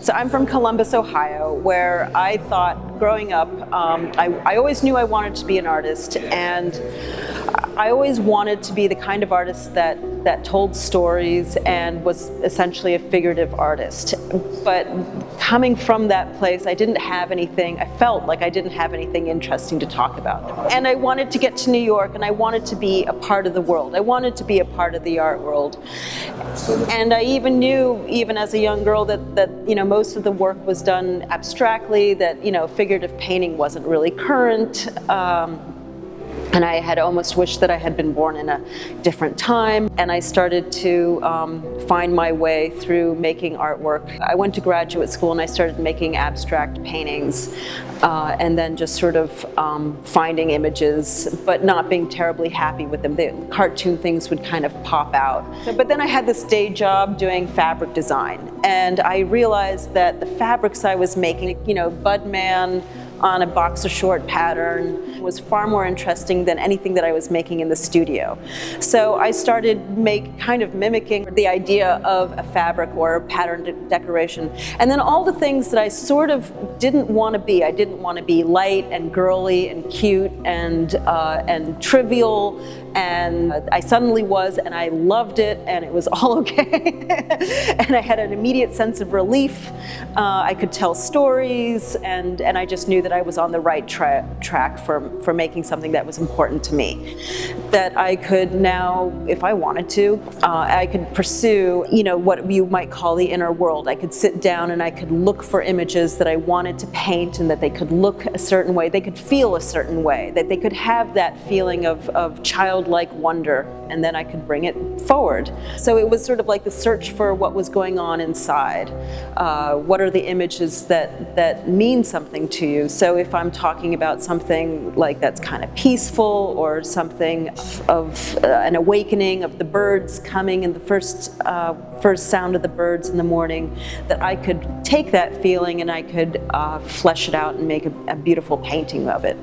So I'm from Columbus, Ohio, where I thought growing up, I always knew I wanted to be an artist, and I always wanted to be the kind of artist that told stories and was essentially a figurative artist. But coming from that place, I didn't have anything, I felt like I didn't have anything interesting to talk about. And I wanted to get to New York, and I wanted to be a part of the world. I wanted to be a part of the art world. And I even knew, even as a young girl, that you know, most of the work was done abstractly, that, you know, figurative painting wasn't really current. And I had almost wished that I had been born in a different time. And I started to find my way through making artwork. I went to graduate school and I started making abstract paintings, and then just sort of finding images, but not being terribly happy with them. The cartoon things would kind of pop out. But then I had this day job doing fabric design, and I realized that the fabrics I was making, you know, Budman on a boxer short pattern, was far more interesting than anything that I was making in the studio. So I started kind of mimicking the idea of a fabric or a pattern decoration. And then all the things that I sort of didn't want to be. I didn't want to be light and girly and cute and trivial, and I suddenly was, and I loved it, and it was all okay. And I had an immediate sense of relief. I could tell stories, and I just knew that I was on the right track for making something that was important to me. That I could now, if I wanted to, I could pursue, you know, what you might call the inner world. I could sit down and I could look for images that I wanted to paint, and that they could look a certain way, they could feel a certain way, that they could have that feeling of childlike wonder, and then I could bring it forward. So it was sort of like the search for what was going on inside. What are the images that mean something to you? So if I'm talking about something like that's kind of peaceful, or something of an awakening of the birds coming, and the first sound of the birds in the morning, that I could take that feeling and I could flesh it out and make a beautiful painting of it.